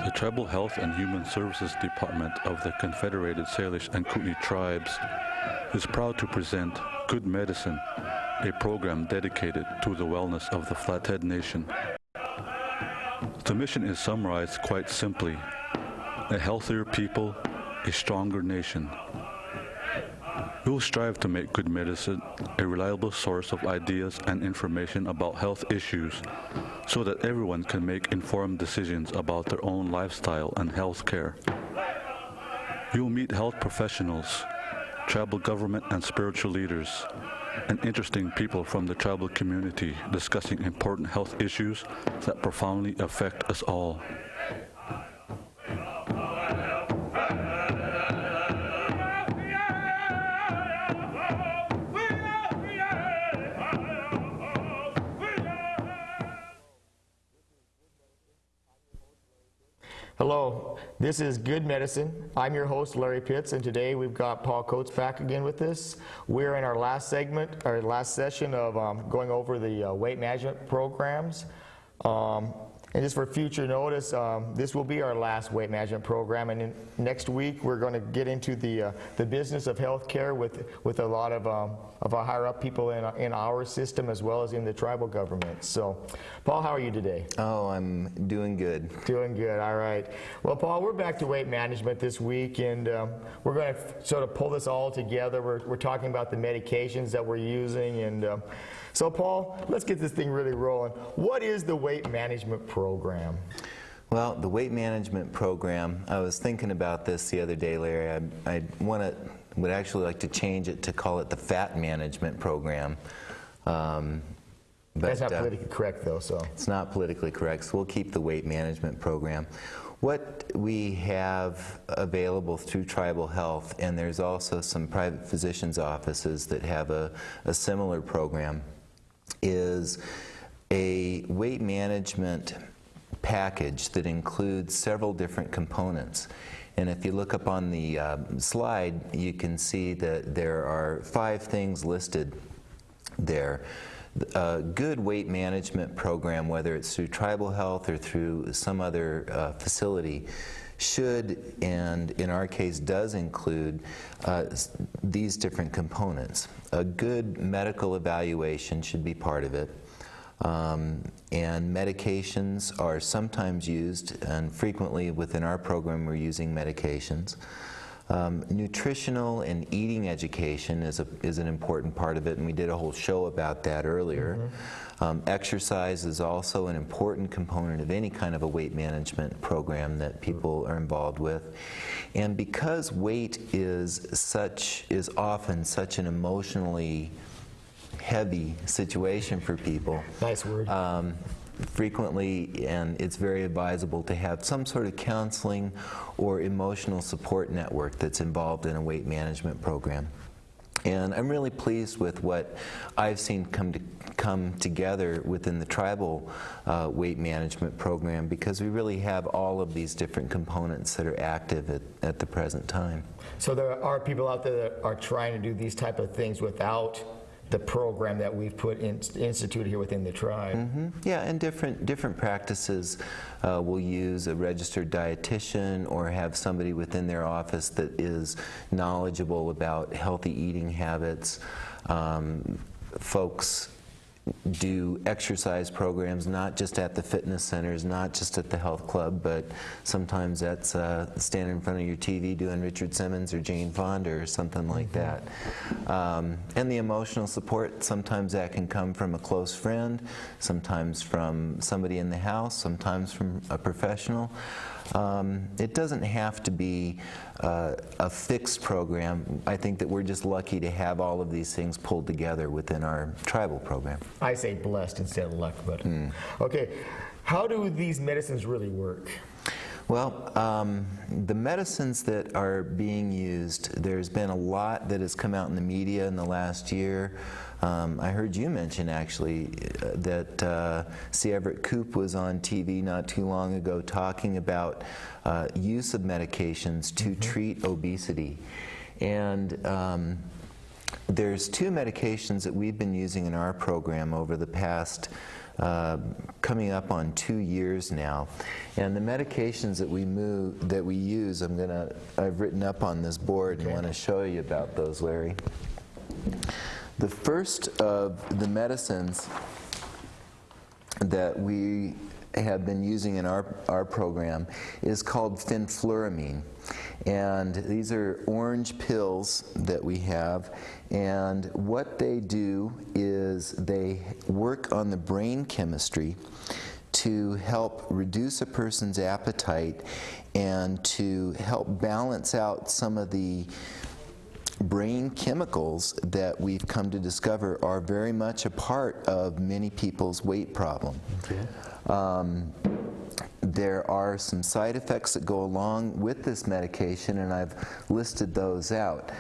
The Tribal Health and Human Services Department of the Confederated Salish and Kootenai Tribes is proud to present Good Medicine, a program dedicated to the wellness of the Flathead Nation. The mission is summarized quite simply: a healthier people, a stronger nation. We will strive to make Good Medicine a reliable source of ideas and information about health issues so that everyone can make informed decisions about their own lifestyle and health care. You will meet health professionals, tribal government and spiritual leaders, and interesting people from the tribal community discussing important health issues that profoundly affect us all. Hello, this is Good Medicine. I'm your host, Larry Pitts, and today we've got Paul Coates back again with us. We're in our last segment, our last session of going over the weight management programs. And just for future notice, this will be our last weight management program, and next week we're going to get into the business of healthcare with a lot of our higher up people in our system as well as in the tribal government. So, Paul, how are you today? Oh, I'm doing good. Doing good, all right. Well, Paul, we're back to weight management this week, and we're going to sort of pull this all together. We're talking about the medications that we're using, and so, Paul, let's get this thing really rolling. What is the weight management program? Well, the weight management program, I was thinking about this the other day, Larry. I would actually like to change it to call it the fat management program. That's not politically correct, though, so. It's not politically correct, so we'll keep the weight management program. What we have available through Tribal Health, and there's also some private physicians' offices that have a similar program, is a weight management package that includes several different components. And if you look up on the slide, you can see that there are 5 things listed there. A good weight management program, whether it's through Tribal Health or through some other facility, should, and in our case does, include these different components. A good medical evaluation should be part of it. And medications are sometimes used, and frequently within our program we're using medications. Nutritional and eating education is an important part of it, and we did a whole show about that earlier. Exercise is also an important component of any kind of a weight management program that people are involved with. And because weight is often such an emotionally heavy situation for people. Nice word. Frequently, and it's very advisable to have some sort of counseling or emotional support network that's involved in a weight management program. And I'm really pleased with what I've seen come together within the tribal weight management program, because we really have all of these different components that are active at the present time. So there are people out there that are trying to do these type of things without the program that we've instituted here within the tribe. Yeah, and different practices will use a registered dietitian or have somebody within their office that is knowledgeable about healthy eating habits. Folks do exercise programs, not just at the fitness centers, not just at the health club, but sometimes that's standing in front of your TV doing Richard Simmons or Jane Fonda or something like that. And the emotional support, sometimes that can come from a close friend, sometimes from somebody in the house, sometimes from a professional. It doesn't have to be a fixed program. I think that we're just lucky to have all of these things pulled together within our tribal program. I say blessed instead of luck, but okay. How do these medicines really work? Well, the medicines that are being used, there's been a lot that has come out in the media in the last year. I heard you mention actually that C. Everett Koop was on TV not too long ago talking about use of medications to treat obesity. And there's 2 medications that we've been using in our program over the past coming up on 2 years now. And the medications that we use, I've written up on this board and want to show you about those, Larry. The first of the medicines that we have been using in our program is called fenfluramine. And these are orange pills that we have, and what they do is they work on the brain chemistry to help reduce a person's appetite and to help balance out some of the brain chemicals that we've come to discover are very much a part of many people's weight problem. Okay. There are some side effects that go along with this medication, and I've listed those out.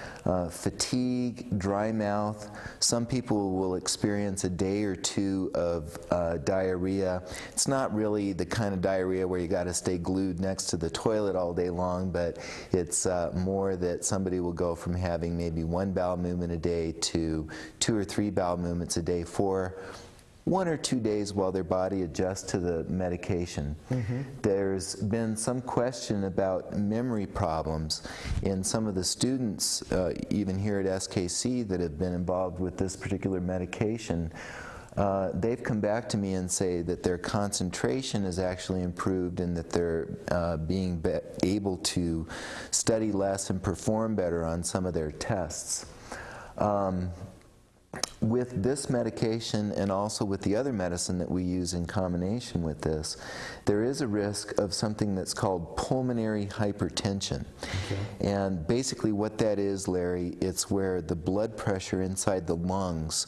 Fatigue, dry mouth. Some people will experience a day or two of diarrhea. It's not really the kind of diarrhea where you got to stay glued next to the toilet all day long, but it's more that somebody will go from having maybe 1 bowel movement a day to 2 or 3 bowel movements a day for 1 or 2 days while their body adjusts to the medication. Mm-hmm. There's been some question about memory problems in some of the students, even here at SKC, that have been involved with this particular medication. They've come back to me and say that their concentration is actually improved and that they're being able to study less and perform better on some of their tests. With this medication and also with the other medicine that we use in combination with this, there is a risk of something that's called pulmonary hypertension. Okay. And basically what that is, Larry, it's where the blood pressure inside the lungs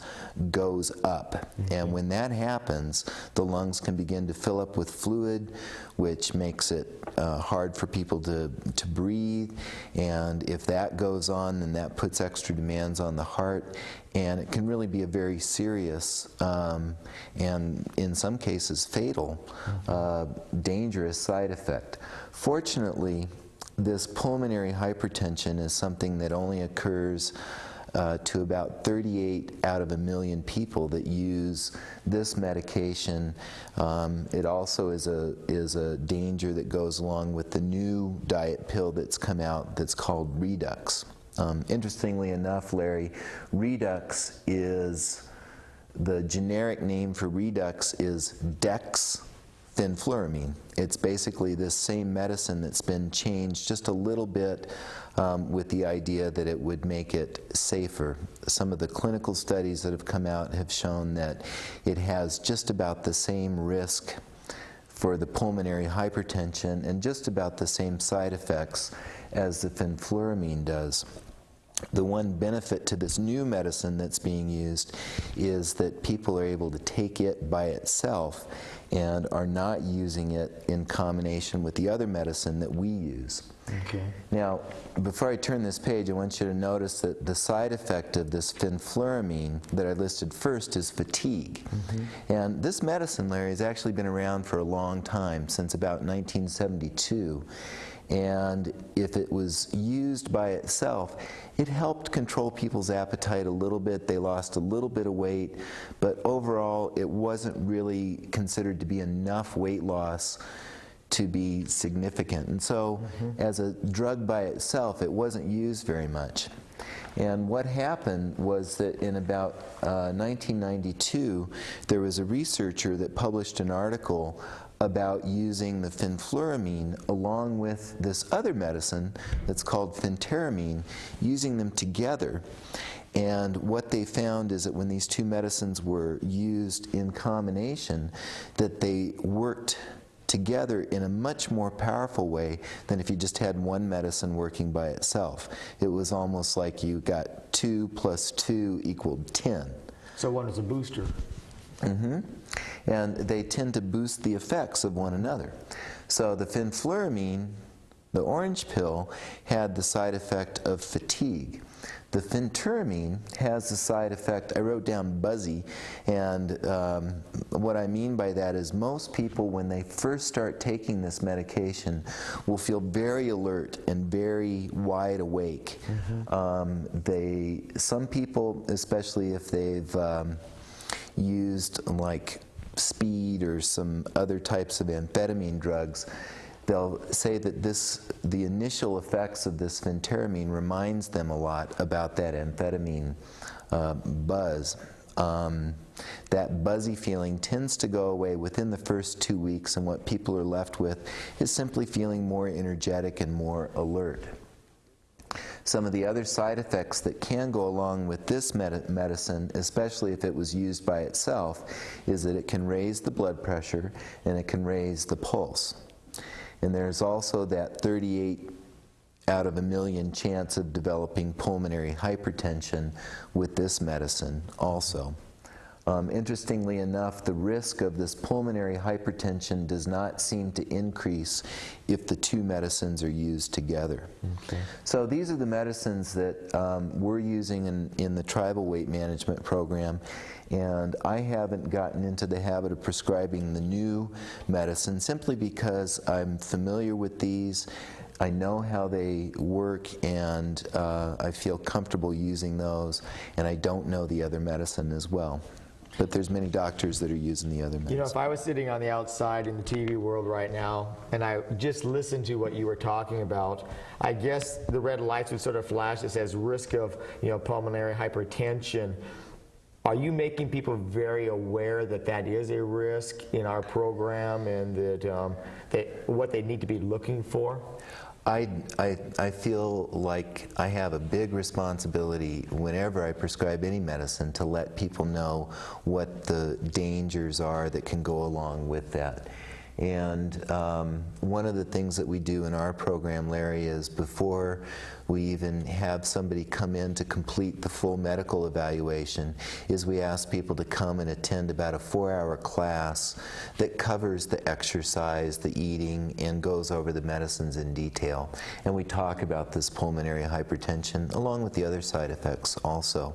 goes up. Okay. And when that happens, the lungs can begin to fill up with fluid, which makes it hard for people to breathe. And if that goes on, then that puts extra demands on the heart. And it can really be a very serious and in some cases fatal, dangerous side effect. Fortunately, this pulmonary hypertension is something that only occurs to about 38 out of 1 million people that use this medication. It also is a danger that goes along with the new diet pill that's come out that's called Redux. Interestingly enough, Larry, Redux is, the generic name for Redux is dexfenfluramine. It's basically this same medicine that's been changed just a little bit with the idea that it would make it safer. Some of the clinical studies that have come out have shown that it has just about the same risk for the pulmonary hypertension and just about the same side effects as the fenfluramine does. The one benefit to this new medicine that's being used is that people are able to take it by itself and are not using it in combination with the other medicine that we use. Okay. Now, before I turn this page, I want you to notice that the side effect of this fenfluramine that I listed first is fatigue. Mm-hmm. And this medicine, Larry, has actually been around for a long time, since about 1972. And if it was used by itself, it helped control people's appetite a little bit. They lost a little bit of weight, but overall it wasn't really considered to be enough weight loss to be significant. And so as a drug by itself, it wasn't used very much. And what happened was that in about 1992, there was a researcher that published an article about using the fenfluramine along with this other medicine that's called phentermine, using them together. And what they found is that when these two medicines were used in combination, that they worked together in a much more powerful way than if you just had one medicine working by itself. It was almost like you got 2 + 2 = 10. So one is a booster. Mm-hmm. And they tend to boost the effects of one another. So the fenfluramine, the orange pill, had the side effect of fatigue. The phentermine has the side effect, I wrote down buzzy, and what I mean by that is most people, when they first start taking this medication, will feel very alert and very wide awake. Mm-hmm. Some people, especially if they've used like speed or some other types of amphetamine drugs, they'll say that the initial effects of this phentermine reminds them a lot about that amphetamine buzz. That buzzy feeling tends to go away within the first 2 weeks, and what people are left with is simply feeling more energetic and more alert. Some of the other side effects that can go along with this medicine, especially if it was used by itself, is that it can raise the blood pressure and it can raise the pulse. And there's also that 38 out of a million chance of developing pulmonary hypertension with this medicine also. Interestingly enough, the risk of this pulmonary hypertension does not seem to increase if the two medicines are used together. Okay. So these are the medicines that we're using in the tribal weight management program, and I haven't gotten into the habit of prescribing the new medicine simply because I'm familiar with these. I know how they work, and I feel comfortable using those, and I don't know the other medicine as well. But there's many doctors that are using the other medicine. You know, if I was sitting on the outside in the TV world right now, and I just listened to what you were talking about, I guess the red lights would sort of flash that says risk of, pulmonary hypertension. Are you making people very aware that that is a risk in our program, and that what they need to be looking for? I feel like I have a big responsibility whenever I prescribe any medicine to let people know what the dangers are that can go along with that. And one of the things that we do in our program, Larry, is before we even have somebody come in to complete the full medical evaluation, is we ask people to come and attend about a 4-hour class that covers the exercise, the eating, and goes over the medicines in detail. And we talk about this pulmonary hypertension along with the other side effects also.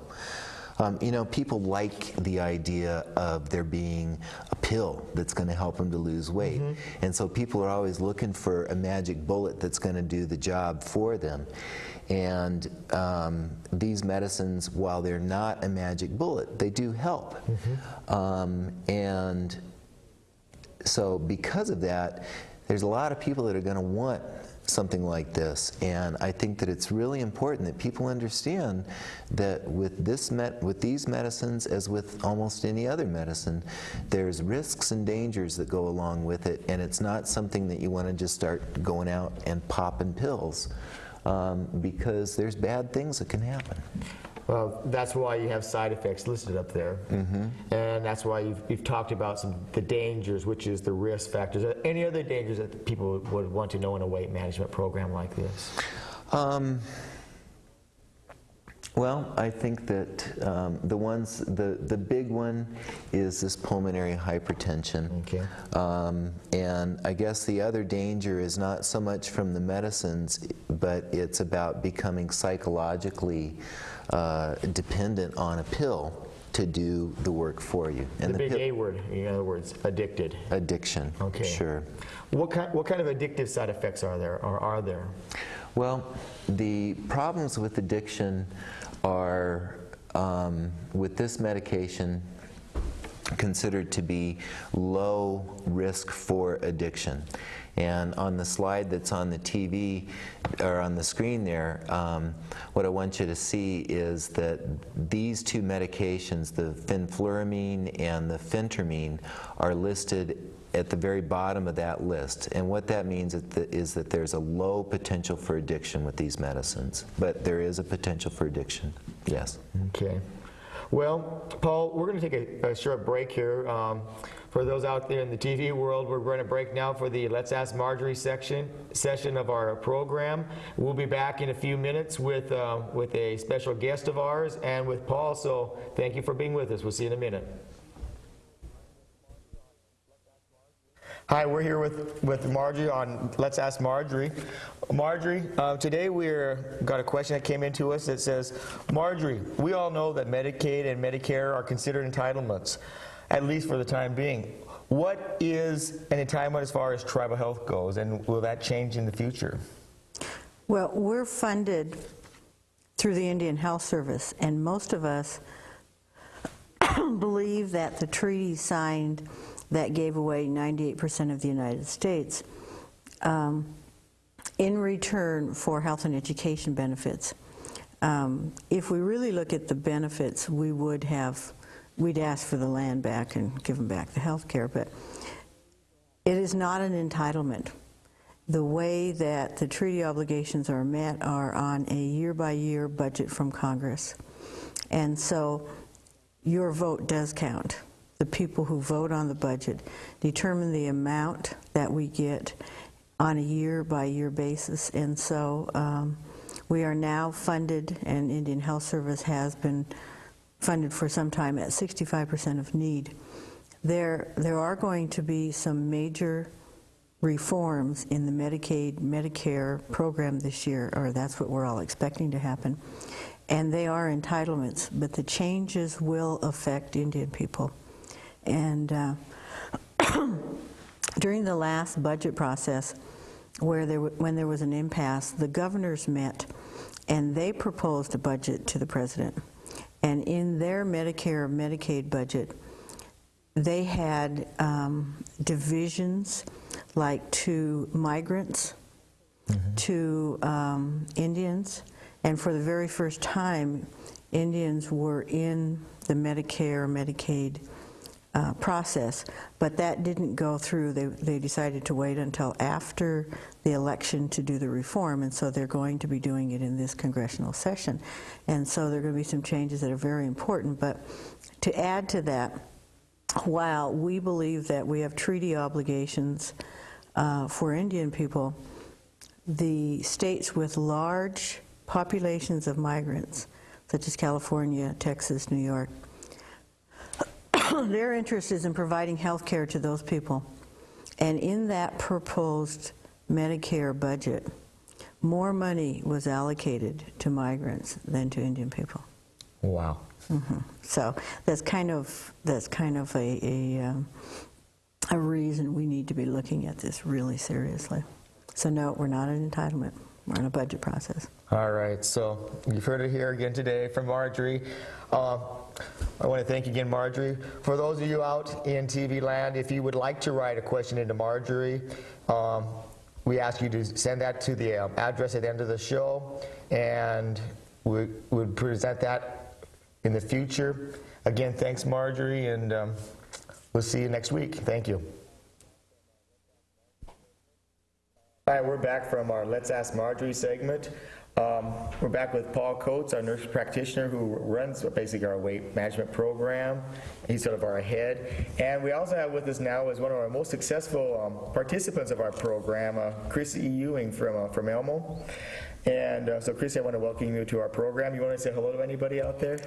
People like the idea of there being a pill that's going to help them to lose weight. Mm-hmm. And so people are always looking for a magic bullet that's going to do the job for them. And these medicines, while they're not a magic bullet, they do help. Mm-hmm. And so because of that, there's a lot of people that are going to want something like this, and I think that it's really important that people understand that with these medicines, as with almost any other medicine, there's risks and dangers that go along with it, and it's not something that you want to just start going out and popping pills, because there's bad things that can happen. Well, that's why you have side effects listed up there. Mm-hmm. And that's why you've talked about the dangers, which is the risk factors. Are there any other dangers that people would want to know in a weight management program like this? Well, I think that the big one is this pulmonary hypertension. Okay. And I guess the other danger is not so much from the medicines, but it's about becoming psychologically dependent on a pill to do the work for you. And the big A word, in other words, addicted. Addiction. Okay. Sure. What kind of addictive side effects are there? Well, the problems with addiction are, with this medication, considered to be low risk for addiction. And on the slide that's on the TV, or on the screen there, what I want you to see is that these two medications, the fenfluramine and the phentermine, are listed at the very bottom of that list. And what that means is that there's a low potential for addiction with these medicines. But there is a potential for addiction, yes. Okay. Well, Paul, we're going to take a short break here. For those out there in the TV world, we're going to break now for the Let's Ask Marjorie session of our program. We'll be back in a few minutes with a special guest of ours and with Paul, so thank you for being with us. We'll see you in a minute. Hi, we're here with Marjorie on Let's Ask Marjorie. Marjorie, today we've got a question that came into us that says, Marjorie, we all know that Medicaid and Medicare are considered entitlements, at least for the time being. What is an entitlement as far as tribal health goes, and will that change in the future? Well, we're funded through the Indian Health Service, and most of us believe that the treaty signed that gave away 98% of the United States in return for health and education benefits. If we really look at the benefits, we'd ask for the land back and give them back the health care, but it is not an entitlement. The way that the treaty obligations are met are on a year-by-year budget from Congress. And so your vote does count. The people who vote on the budget determine the amount that we get on a year-by-year basis. And so we are now funded, and Indian Health Service has been funded for some time at 65% of need. There are going to be some major reforms in the Medicaid, Medicare program this year, or that's what we're all expecting to happen. And they are entitlements, but the changes will affect Indian people. And during the last budget process, when there was an impasse, the governors met and they proposed a budget to the president. And in their Medicare, Medicaid budget, they had divisions like to migrants, to Indians, and for the very first time, Indians were in the Medicare, Medicaid process, but that didn't go through. They decided to wait until after the election to do the reform, and so they're going to be doing it in this congressional session. And so there are going to be some changes that are very important, but to add to that, while we believe that we have treaty obligations for Indian people, the states with large populations of migrants, such as California, Texas, New York, their interest is in providing health care to those people. And in that proposed Medicare budget, more money was allocated to migrants than to Indian people. Wow. So that's kind of a reason we need to be looking at this really seriously. So no, we're not an entitlement. We're in a budget process. All right, so you've heard it here again today from Marjorie. I want to thank you again, Marjorie. For those of you out in TV land, if you would like to write a question into Marjorie, we ask you to send that to the address at the end of the show, and we would present that in the future. Again, thanks, Marjorie, and we'll see you next week. Thank you. All right, we're back from our Let's Ask Marjorie segment. We're back with Paul Coates, our nurse practitioner who runs basically our weight management program. He's sort of our head. And we also have with us now is one of our most successful participants of our program, Chrissie Ewing from Elmo. And so Chrissie, I want to welcome you to our program. You want to say hello to anybody out there?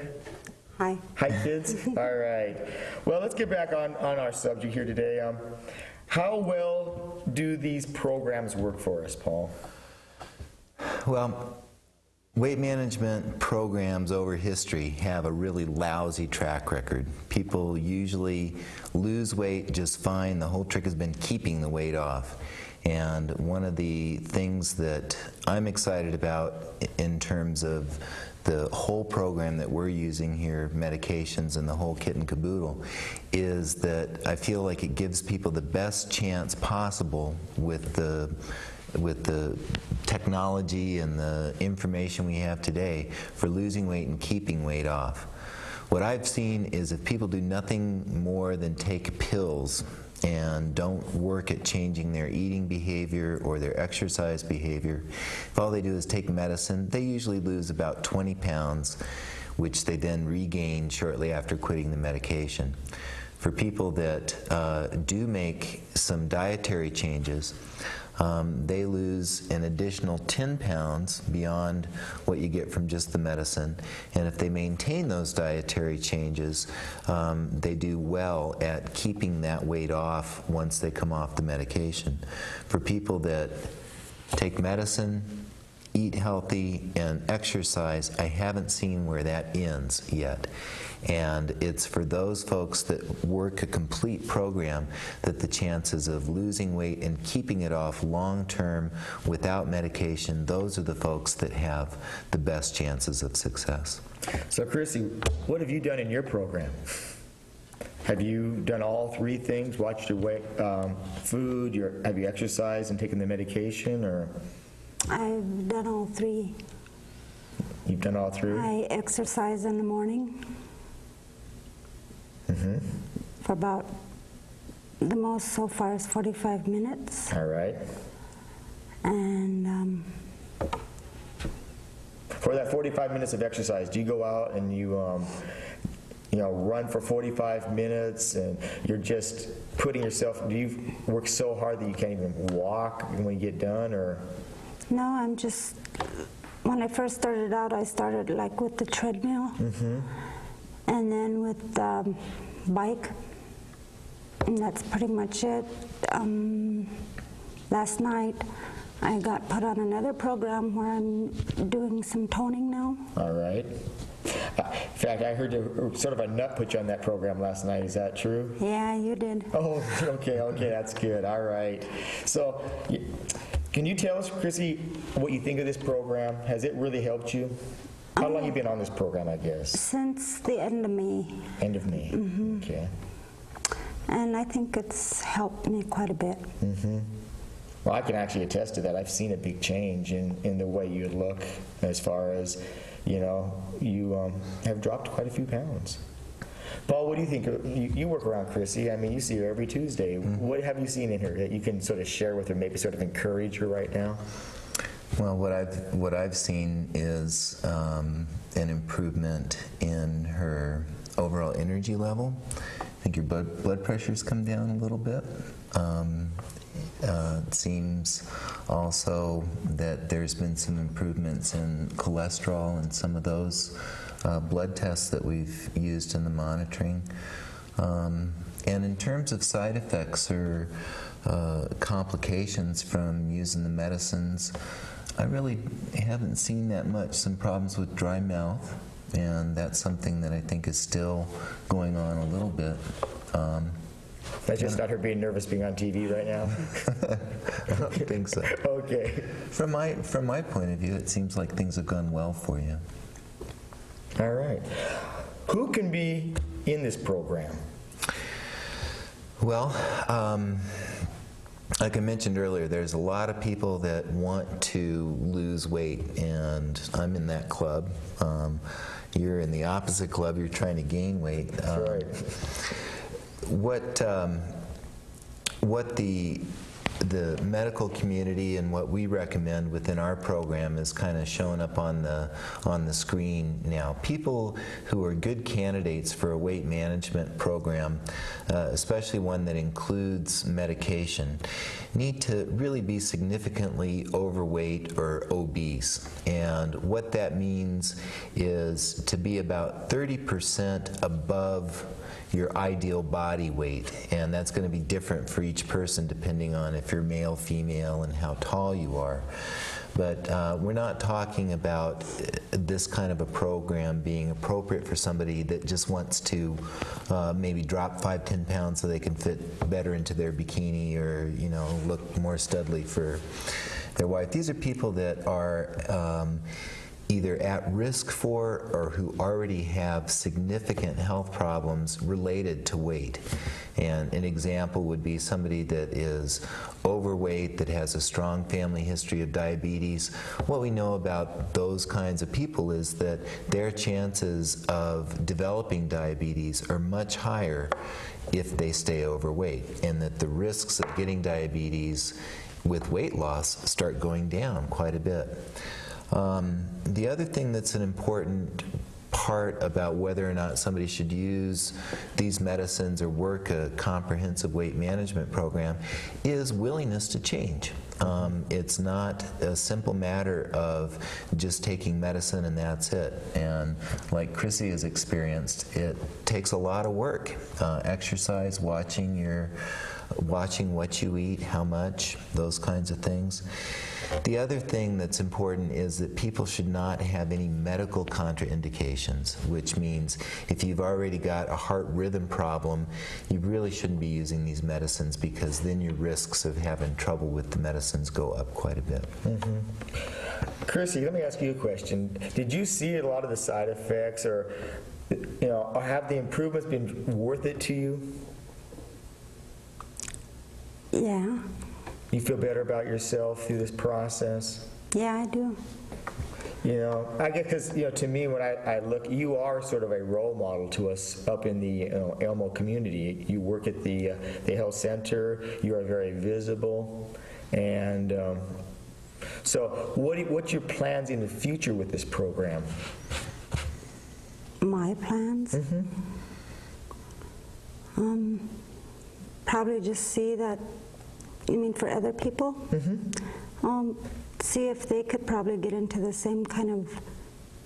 Hi. Hi, kids. All right. Well, let's get back on our subject here today. How well do these programs work for us, Paul? Well, weight management programs over history have a really lousy track record. People usually lose weight just fine. The whole trick has been keeping the weight off. And one of the things that I'm excited about in terms of the whole program that we're using here, medications and the whole kit and caboodle, is that I feel like it gives people the best chance possible with the technology and the information we have today for losing weight and keeping weight off. What I've seen is if people do nothing more than take pills and don't work at changing their eating behavior or their exercise behavior, if all they do is take medicine, they usually lose about 20 pounds, which they then regain shortly after quitting the medication. For people that do make some dietary changes, they lose an additional 10 pounds beyond what you get from just the medicine. And if they maintain those dietary changes, they do well at keeping that weight off once they come off the medication. For people that take medicine, eat healthy, and exercise, I haven't seen where that ends yet. And it's for those folks that work a complete program that the chances of losing weight and keeping it off long term without medication, those are the folks that have the best chances of success. So Chrissie, what have you done in your program? Have you done all three things? Watched your weight, food, have you exercised and taken the medication, or? I've done all three. You've done all three? I exercise in the morning for about, the most so far is 45 minutes. All right. And For that 45 minutes of exercise, do you go out and you run for 45 minutes and you're just putting yourself, do you work so hard that you can't even walk when you get done, or? no, I'm just, when I first started out, I started like with the treadmill and then with the bike, and that's pretty much it. Last night, I got put on another program where I'm doing some toning now. All right. In fact, I heard sort of a nut put you on that program last night. Is that true? Yeah, you did. Oh, okay, that's good. All right. So, can you tell us, Chrissie, what you think of this program? Has it really helped you? How long have you been on this program, I guess? Since the end of May. End of May. Okay. And I think it's helped me quite a bit. Well, I can actually attest to that. I've seen a big change in the way you look, as far as, you have dropped quite a few pounds. Paul, what do you think? You work around Chrissie. I mean, you see her every Tuesday. What have you seen in her that you can sort of share with her, maybe sort of encourage her right now? Well, what I've seen is an improvement in her overall energy level. I think your blood pressure's come down a little bit. It seems also that there's been some improvements in cholesterol and some of those blood tests that we've used in the monitoring. And in terms of side effects or complications from using the medicines, I really haven't seen that much. Some problems with dry mouth, and that's something that I think is still going on a little bit. That's just not her being nervous being on TV right now? I don't think so. Okay. From my point of view, it seems like things have gone well for you. All right. Who can be in this program? Well, like I mentioned earlier, there's a lot of people that want to lose weight, and I'm in that club. You're in the opposite club. You're trying to gain weight. That's right. What the medical community and what we recommend within our program is kind of showing up on the screen now. People who are good candidates for a weight management program, especially one that includes medication, need to really be significantly overweight or obese. And what that means is to be about 30% above your ideal body weight, and that's going to be different for each person depending on if you're male, female, and how tall you are. But we're not talking about this kind of a program being appropriate for somebody that just wants to maybe drop 5-10 pounds so they can fit better into their bikini or look more studly for their wife. These are people that are either at risk for or who already have significant health problems related to weight. And an example would be somebody that is overweight, that has a strong family history of diabetes. What we know about those kinds of people is that their chances of developing diabetes are much higher if they stay overweight, and that the risks of getting diabetes with weight loss start going down quite a bit. The other thing that's an important part about whether or not somebody should use these medicines or work a comprehensive weight management program is willingness to change. It's not a simple matter of just taking medicine and that's it. And like Chrissie has experienced, it takes a lot of work. Exercise, watching what you eat, how much, those kinds of things. The other thing that's important is that people should not have any medical contraindications, which means if you've already got a heart rhythm problem, you really shouldn't be using these medicines, because then your risks of having trouble with the medicines go up quite a bit. Chrissie, let me ask you a question. Did you see a lot of the side effects, or have the improvements been worth it to you? Yeah. You feel better about yourself through this process? Yeah, I do. I guess because, to me, when I look, you are sort of a role model to us up in the Elmo community. You work at the health center. You are very visible. And so what's your plans in the future with this program? My plans? Probably just see that, you mean for other people? See if they could probably get into the same kind of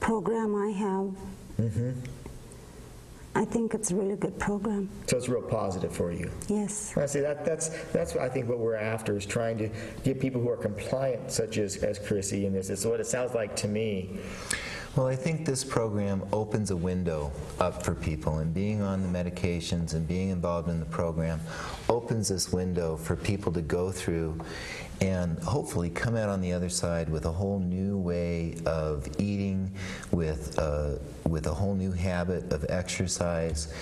program I have. I think it's a really good program. So it's real positive for you. Yes. I see that's what I think what we're after is trying to get people who are compliant, such as Chrissie in this. It's what it sounds like to me. Well, I think this program opens a window up for people, and being on the medications and being involved in the program opens this window for people to go through and hopefully come out on the other side with a whole new way of eating, with a whole new habit of exercise.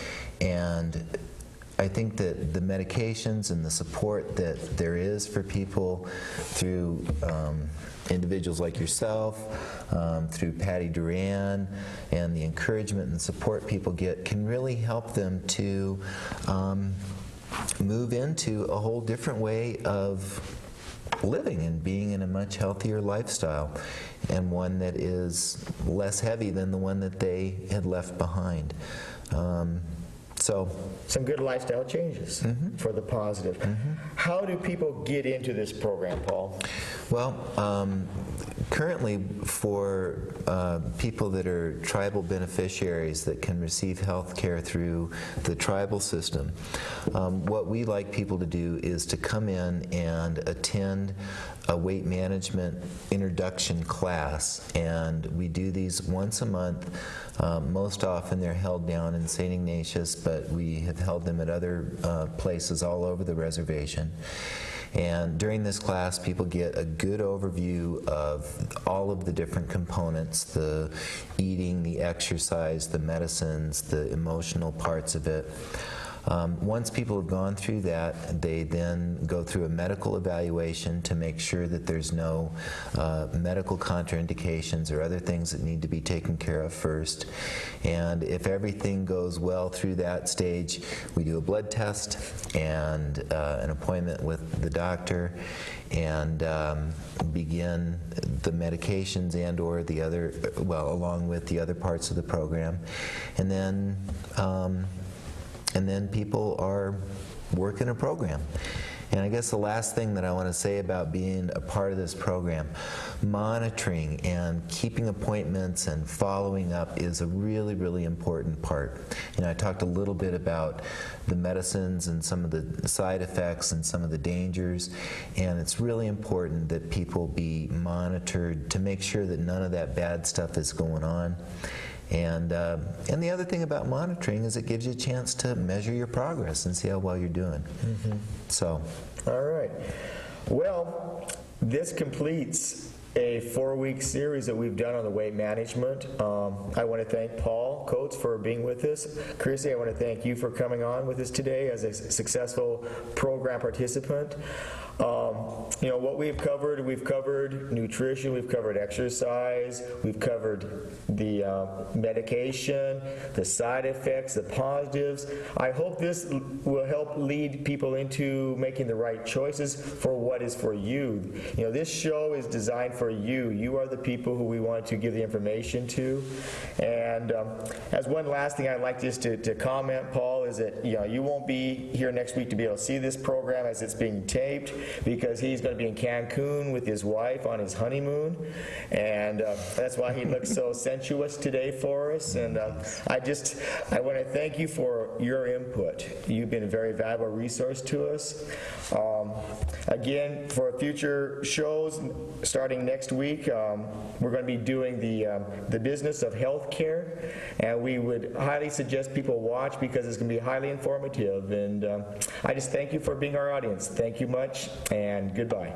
And I think that the medications and the support that there is for people through individuals like yourself, through Patty Duran, and the encouragement and support people get can really help them to move into a whole different way of living and being in a much healthier lifestyle, and one that is less heavy than the one that they had left behind. So some good lifestyle changes for the positive. How do people get into this program, Paul? Well, currently for people that are tribal beneficiaries that can receive health care through the tribal system, what we like people to do is to come in and attend a weight management introduction class, and we do these once a month. Most often they're held down in St. Ignatius, but we have held them at other places all over the reservation. And during this class, people get a good overview of all of the different components, the eating, the exercise, the medicines, the emotional parts of it. Once people have gone through that, they then go through a medical evaluation to make sure that there's no medical contraindications or other things that need to be taken care of first. And if everything goes well through that stage, we do a blood test and an appointment with the doctor, and begin the medications and or the other, along with the other parts of the program. And then people are working a program. And I guess the last thing that I want to say about being a part of this program, monitoring and keeping appointments and following up is a really, really important part. I talked a little bit about the medicines and some of the side effects and some of the dangers, and it's really important that people be monitored to make sure that none of that bad stuff is going on. And the other thing about monitoring is it gives you a chance to measure your progress and see how well you're doing. So. All right. Well, this completes a 4-week series that we've done on the weight management. I want to thank Paul Coates for being with us. Chrissie, I want to thank you for coming on with us today as a successful program participant. What we've covered nutrition, we've covered exercise, we've covered the medication, the side effects, the positives. I hope this will help lead people into making the right choices for what is for you. This show is designed for you. You are the people who we want to give the information to. And as one last thing I'd like just to comment, Paul, is that you won't be here next week to be able to see this program as it's being taped, because he's going to be in Cancun with his wife on his honeymoon, and that's why he looks so sensuous today for us. And I want to thank you for your input. You've been a very valuable resource to us. Again, for future shows starting next week, we're going to be doing the business of health care, and we would highly suggest people watch because it's going to be highly informative. And I just thank you for being our audience. Thank you much, and goodbye.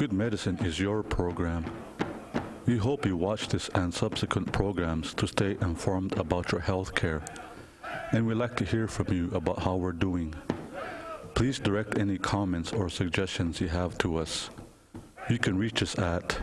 Good Medicine is your program. We hope you watch this and subsequent programs to stay informed about your health care, and we'd like to hear from you about how we're doing. Please direct any comments or suggestions you have to us. You can reach us at